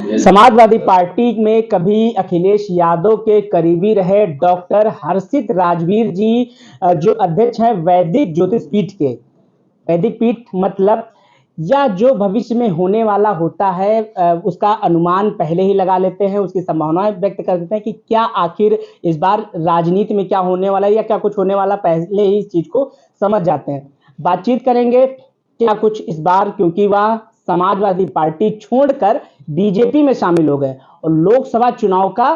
Samajwadi party में कभी अखिलेश यादव के करीबी रहे डॉक्टर हर्षित राजवीर जी, जो अध्यक्ष हैं वैदिक ज्योतिष पीठ के। वैदिक पीठ मतलब या जो भविष्य में होने वाला होता है उसका अनुमान पहले ही लगा लेते हैं, उसकी संभावनाएं व्यक्त कर देते हैं कि क्या आखिर इस बार राजनीति में क्या होने वाला है या क्या कुछ होने वाला, पहले ही इस चीज को समझ जाते हैं। बातचीत करेंगे क्या कुछ इस बार, क्योंकि वह समाजवादी पार्टी छोड़कर बीजेपी में शामिल हो गए और लोकसभा चुनाव का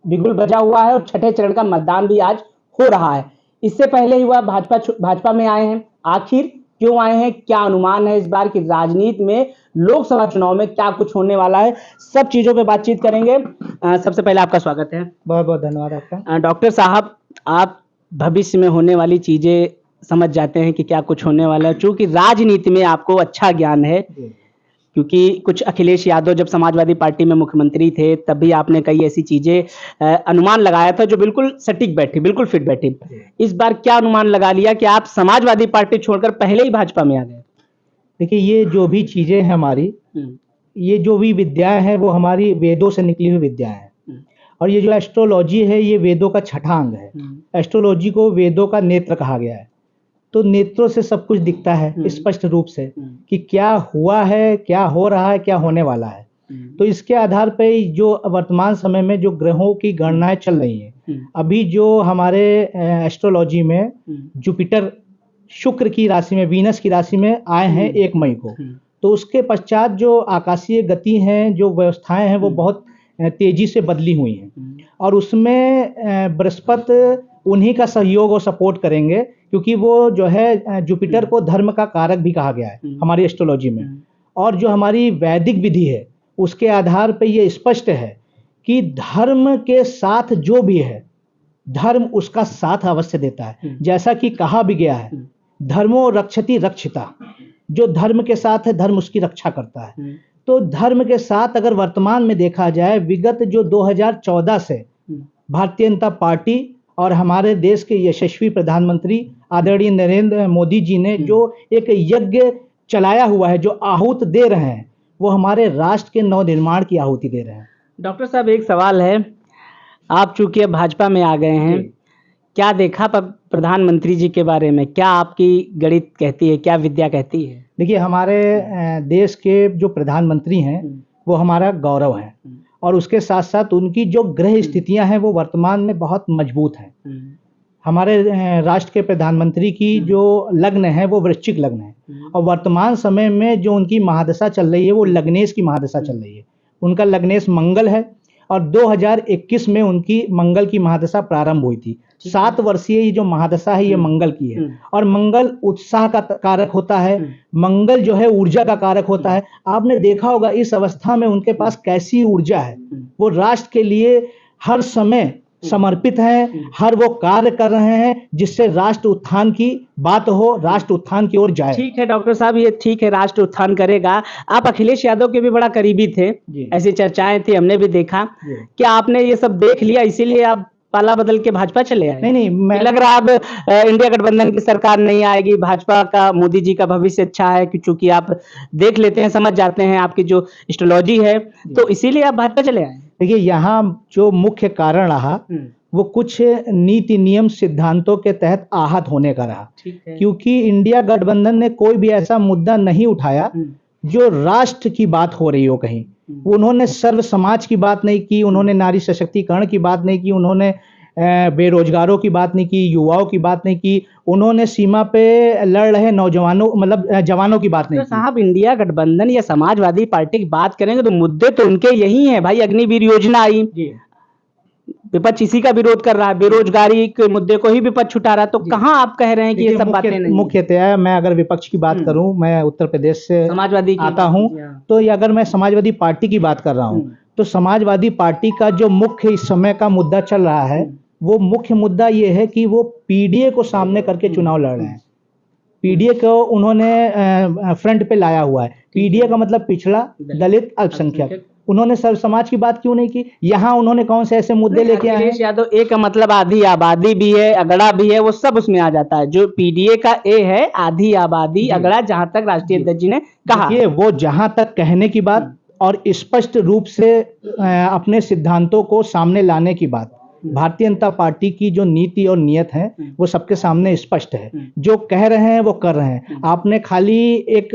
बिगुल बजा हुआ है और छठे चरण का मतदान भी आज हो रहा है। इससे पहले ही वह भाजपा में आए हैं। आखिर क्यों आए हैं, क्या अनुमान है इस बार की राजनीति में, लोकसभा चुनाव में क्या कुछ होने वाला है, सब चीजों पे बातचीत करेंगे। सबसे पहले आपका स्वागत है। बहुत बहुत धन्यवाद आपका। डॉक्टर साहब, आप भविष्य में होने वाली चीजें समझ जाते हैं कि क्या कुछ होने वाला है, क्योंकि राजनीति में आपको अच्छा ज्ञान है, क्योंकि कुछ अखिलेश यादव जब समाजवादी पार्टी में मुख्यमंत्री थे तब भी आपने कई ऐसी चीजें अनुमान लगाया था जो बिल्कुल सटीक बैठी, बिल्कुल फिट बैठी। इस बार क्या अनुमान लगा लिया कि आप समाजवादी पार्टी छोड़कर पहले ही भाजपा में आ गए? देखिए, ये जो भी चीजें हैं हमारी, ये जो भी विद्याएं हैं वो हमारी वेदों से निकली हुई विद्याएं हैं। और ये जो एस्ट्रोलॉजी है ये वेदों का छठा अंग है। एस्ट्रोलॉजी को वेदों का नेत्र कहा गया है। तो नेत्रों से सब कुछ दिखता है स्पष्ट रूप से कि क्या हुआ है, क्या हो रहा है, क्या होने वाला है। तो इसके आधार पे जो वर्तमान समय में जो ग्रहों की गणनाएं चल रही हैं, अभी जो हमारे एस्ट्रोलॉजी में जुपिटर शुक्र की राशि में, वीनस की राशि में आए हैं 1 मई को, तो उसके पश्चात जो आकाशीय गति हैं, जो व्यवस्थाएं हैं वो बहुत तेजी से बदली हुई हैं। और उसमें बृहस्पति उन्हीं का सहयोग और सपोर्ट करेंगे, क्योंकि वो जो है जुपिटर को धर्म का कारक भी कहा गया है हमारी एस्ट्रोलॉजी में। और जो हमारी वैदिक विधि है उसके आधार पर ये स्पष्ट है कि धर्म के साथ जो भी है, धर्म उसका साथ अवश्य देता है। जैसा कि कहा भी गया है, धर्मो रक्षति रक्षिता, जो धर्म के साथ है धर्म उसकी रक्षा करता है। तो धर्म के साथ अगर वर्तमान में देखा जाए, विगत जो 2014 से भारतीय जनता पार्टी और हमारे देश के यशस्वी प्रधानमंत्री आदरणीय नरेंद्र मोदी जी ने जो एक यज्ञ चलाया हुआ है, जो आहूत दे रहे हैं, वो हमारे राष्ट्र के नवनिर्माण की आहुति दे रहे हैं। डॉक्टर साहब, एक सवाल है, आप चूंकि अब भाजपा में आ गए हैं, क्या देखा प्रधानमंत्री जी के बारे में, क्या आपकी गणित कहती है, क्या विद्या कहती है? देखिए, हमारे देश के जो प्रधानमंत्री हैं वो हमारा गौरव है, और उसके साथ साथ उनकी जो ग्रह स्थितियां हैं वो वर्तमान में बहुत मजबूत हैं। हमारे राष्ट्र के प्रधानमंत्री की जो लग्न है वो वृश्चिक लग्न है, और वर्तमान समय में जो उनकी महादशा चल रही है वो लग्नेश की महादशा चल रही है। उनका लग्नेश मंगल है, और 2021 में उनकी मंगल की महादशा प्रारंभ हुई थी। 7 वर्षीय ये जो महादशा है ये मंगल की है, और मंगल उत्साह का कारक होता है, मंगल जो है ऊर्जा का कारक होता है। आपने देखा होगा इस अवस्था में उनके पास कैसी ऊर्जा है, वो राष्ट्र के लिए हर समय समर्पित हैं, हर वो कार्य कर रहे हैं जिससे राष्ट्र उत्थान की बात हो, राष्ट्र उत्थान की ओर जाए। ठीक है डॉक्टर साहब, ये ठीक है, राष्ट्र उत्थान करेगा। आप अखिलेश यादव के भी बड़ा करीबी थे, ऐसी चर्चाएं थी, हमने भी देखा। क्या आपने ये सब देख लिया इसीलिए आप पाला बदल के भाजपा चले आए? नहीं, मैं लग रहा अब इंडिया गठबंधन की सरकार नहीं आएगी, भाजपा का, मोदी जी का भविष्य अच्छा है, चूंकि आप देख लेते हैं, समझ जाते हैं आपकी जो एस्ट्रोलॉजी है, तो इसीलिए आप भाजपा चले आए? देखिए, यहाँ जो मुख्य कारण रहा वो कुछ नीति नियम सिद्धांतों के तहत आहत होने का रहा, क्योंकि इंडिया गठबंधन ने कोई भी ऐसा मुद्दा नहीं उठाया जो राष्ट्र की बात हो रही हो कहीं। उन्होंने सर्व समाज की बात नहीं की, उन्होंने नारी सशक्तिकरण की बात नहीं की, उन्होंने बेरोजगारों की बात नहीं की, युवाओं की बात नहीं की, उन्होंने सीमा पे लड़ रहे नौजवानों मतलब जवानों की बात नहीं की। साहब, इंडिया गठबंधन या समाजवादी पार्टी की बात करेंगे तो मुद्दे तो उनके यही हैं भाई। अग्निवीर योजना आई, विपक्ष इसी का विरोध कर रहा है, बेरोजगारी के मुद्दे को ही विपक्ष छुटा रहा है, तो कहाँ आप कह रहे हैं कि ये सब बातें नहीं? मुख्यतः मैं अगर विपक्ष की बात करूं, मैं उत्तर प्रदेश से समाजवादी आता हूं, तो अगर मैं समाजवादी पार्टी की बात कर रहा हूं, तो समाजवादी पार्टी का जो मुख्य इस समय का मुद्दा चल रहा है, वो मुख्य मुद्दा ये है कि वो पीडीए को सामने करके चुनाव लड़ रहे हैं। पीडीए को उन्होंने फ्रंट पे लाया हुआ है। पीडीए का मतलब पिछड़ा, दलित, अल्पसंख्यक। उन्होंने सर्व समाज की बात क्यों नहीं की? यहाँ उन्होंने कौन से ऐसे मुद्दे लेके आए? अखिलेश यादव ए का मतलब आधी आबादी भी है, अगड़ा भी है, वो सब उसमें आ जाता है। जो पीडीए का ए है, आधी आबादी, अगड़ा, जहां तक राष्ट्रीय अध्यक्ष जी ने कहा, ये वो जहां तक कहने की बात और स्पष्ट रूप से अपने सिद्धांतों को सामने लाने की बात। भारतीय जनता पार्टी की जो नीति और नियत है वो सबके सामने स्पष्ट है। जो कह रहे हैं वो कर रहे हैं। आपने खाली एक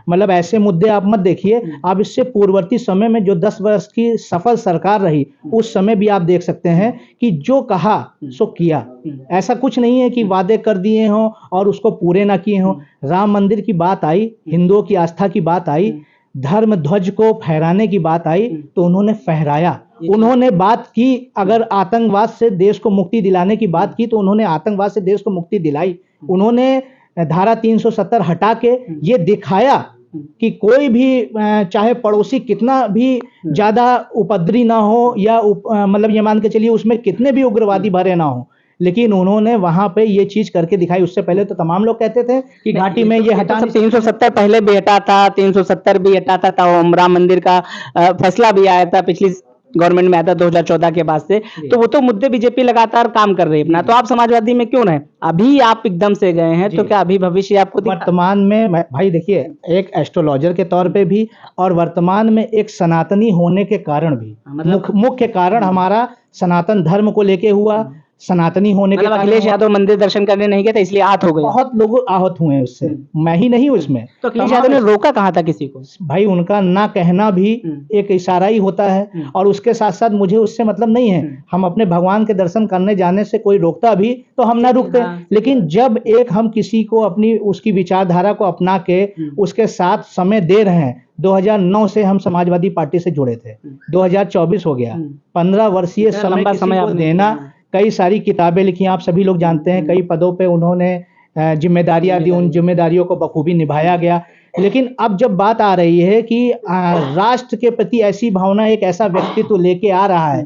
मतलब ऐसे मुद्दे आप मत देखिए, आप इससे पूर्ववर्ती समय में जो 10 वर्ष की सफल सरकार रही उस समय भी आप देख सकते हैं कि जो कहा सो किया। ऐसा कुछ नहीं है कि वादे कर दिए हों और उसको पूरे ना किए हों। राम मंदिर की बात आई, हिंदुओं की आस्था की बात आई, धर्म ध्वज को फहराने की बात आई तो उन्होंने फहराया। उन्होंने बात की अगर आतंकवाद से देश को मुक्ति दिलाने की बात की तो उन्होंने आतंकवाद से देश को मुक्ति दिलाई। उन्होंने धारा 370 हटा के ये दिखाया कि कोई भी चाहे पड़ोसी कितना भी ज्यादा उपद्रवी ना हो या मतलब ये मान के चलिए उसमें कितने भी उग्रवादी भरे ना हो, लेकिन उन्होंने वहां पे ये चीज करके दिखाई। उससे पहले तो तमाम लोग कहते थे कि घाटी में ये हटा 370 पहले भी हटा था, 370 भी हटा था, राम मंदिर का फैसला भी आया था पिछली गवर्नमेंट में आया था 2014 के बाद से। तो वो तो मुद्दे बीजेपी लगातार काम कर रही है अपना। तो आप समाजवादी में क्यों रहे? अभी आप एकदम से गए हैं तो क्या अभी भविष्य आपको वर्तमान में भाई देखिए, एक एस्ट्रोलॉजर के तौर पे भी और वर्तमान में एक सनातनी होने के कारण भी, मतलब मुख्य कारण हमारा सनातन धर्म को लेके हुआ। सनातनी होने के अखिलेश यादव मंदिर दर्शन करने नहीं गए थे इसलिए आहत हो गए। बहुत लोग आहत हुए हैं उससे, मैं ही नहीं उसमें। तो अखिलेश यादव ने रोका कहाँ था किसी को? भाई उनका ना कहना भी एक इशारा ही होता है और उसके साथ साथ मुझे उससे मतलब नहीं है। हम अपने भगवान के दर्शन करने जाने से कोई रोकता भी तो हम ना रुकते, लेकिन जब एक हम किसी को अपनी उसकी विचारधारा को अपना के उसके साथ समय दे रहे हैं। 2009 से हम समाजवादी पार्टी से जुड़े थे, 2024 हो गया, 15 वर्षीय समय किसी को देना। कई सारी किताबें लिखी, आप सभी लोग जानते हैं, कई पदों पे उन्होंने जिम्मेदारियां दी, उन जिम्मेदारियों को बखूबी निभाया गया। लेकिन अब जब बात आ रही है कि राष्ट्र के प्रति ऐसी भावना एक ऐसा व्यक्तित्व लेके आ रहा है,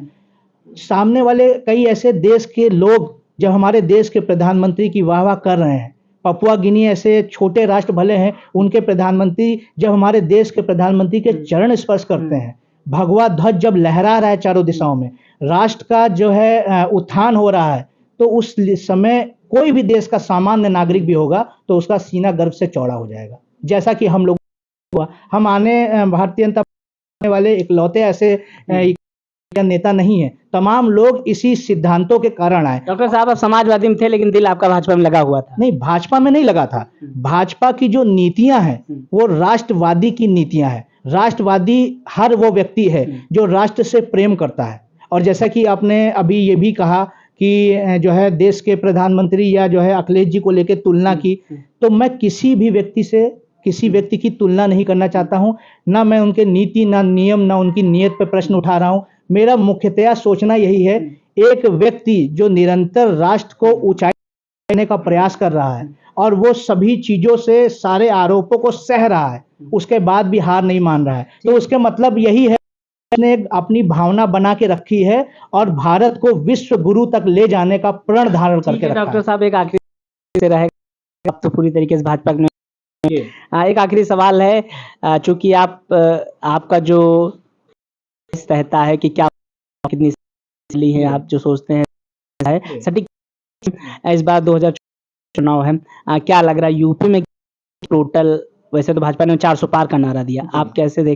सामने वाले कई ऐसे देश के लोग जब हमारे देश के प्रधानमंत्री की वाह वाह कर रहे हैं, पपुआ गिनी ऐसे छोटे राष्ट्र भले हैं, उनके प्रधानमंत्री जब हमारे देश के प्रधानमंत्री के चरण स्पर्श करते हैं, भगवा ध्वज जब लहरा रहा है चारों दिशाओं में, राष्ट्र का जो है उत्थान हो रहा है, तो उस समय कोई भी देश का सामान्य नागरिक भी होगा तो उसका सीना गर्व से चौड़ा हो जाएगा। जैसा कि हम लोग हुआ, हम आने भारतीय जनता पार्टी वाले इकलौते ऐसे नेता नहीं है, तमाम लोग इसी सिद्धांतों के कारण आए। डॉक्टर साहब आप समाजवादी में थे लेकिन दिल आपका भाजपा में लगा हुआ था। नहीं, भाजपा में नहीं लगा था। भाजपा की जो नीतियां हैं वो राष्ट्रवादी की नीतियां हैं। राष्ट्रवादी हर वो व्यक्ति है जो राष्ट्र से प्रेम करता है। और जैसा कि आपने अभी ये भी कहा कि जो है देश के प्रधानमंत्री या जो है अखिलेश जी को लेकर तुलना की, तो मैं किसी भी व्यक्ति से किसी व्यक्ति की तुलना नहीं करना चाहता हूं। ना मैं उनके नीति, ना नियम, ना उनकी नियत पर प्रश्न उठा रहा हूं। मेरा मुख्यतया सोचना यही है, एक व्यक्ति जो निरंतर राष्ट्र को ऊंचाई देने का प्रयास कर रहा है और वो सभी चीजों से, सारे आरोपों को सह रहा है, उसके बाद भी हार नहीं मान रहा है, तो उसके मतलब यही है ने अपनी भावना बना के रखी है और भारत को विश्व गुरु तक ले जाने का प्रण धारण करके रखा है। डॉक्टर साहब एक आखिरी से रहेगा, आप तो पूरी तरीके से भाजपा में। एक आखिरी सवाल है, चूंकि आपका जो रहता है कि क्या कितनी ली है, आप जो सोचते हैं सटीक, इस बार 2000 चुनाव है, क्या लग रहा है यूपी में टोटल? वैसे तो भाजपा ने 400 पार का नारा दिया, आप कैसे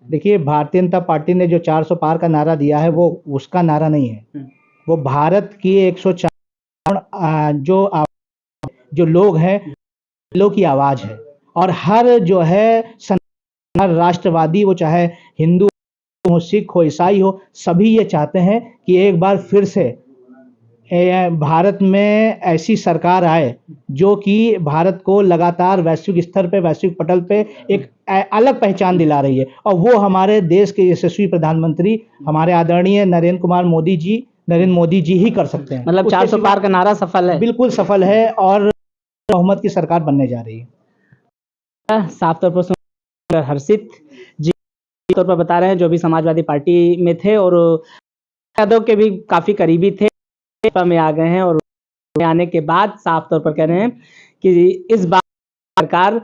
देखिए, भारतीय जनता पार्टी ने जो 400 पार का नारा दिया है वो उसका नारा नहीं है, वो भारत की 104 जो लोग हैं, लोग की आवाज है। और हर जो है राष्ट्रवादी, वो चाहे हिंदू हो, सिख हो, ईसाई हो, सभी ये चाहते हैं कि एक बार फिर से भारत में ऐसी सरकार आए जो कि भारत को लगातार वैश्विक स्तर पे, वैश्विक पटल पे एक अलग पहचान दिला रही है। और वो हमारे देश के यशस्वी प्रधानमंत्री हमारे आदरणीय नरेंद्र मोदी जी ही कर सकते हैं। मतलब 400 पार का नारा सफल है? बिल्कुल सफल है और बहुमत की सरकार बनने जा रही है। साफ तौर पर हर्षित जी तौर पर बता रहे हैं, जो भी समाजवादी पार्टी में थे और यादव के भी काफी करीबी थे, में आ गए हैं और आने के बाद साफ तौर पर कह रहे हैं कि इस बार सरकार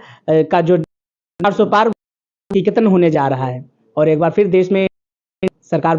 का जो 400 पार हकीकतन होने जा रहा है और एक बार फिर देश में सरकार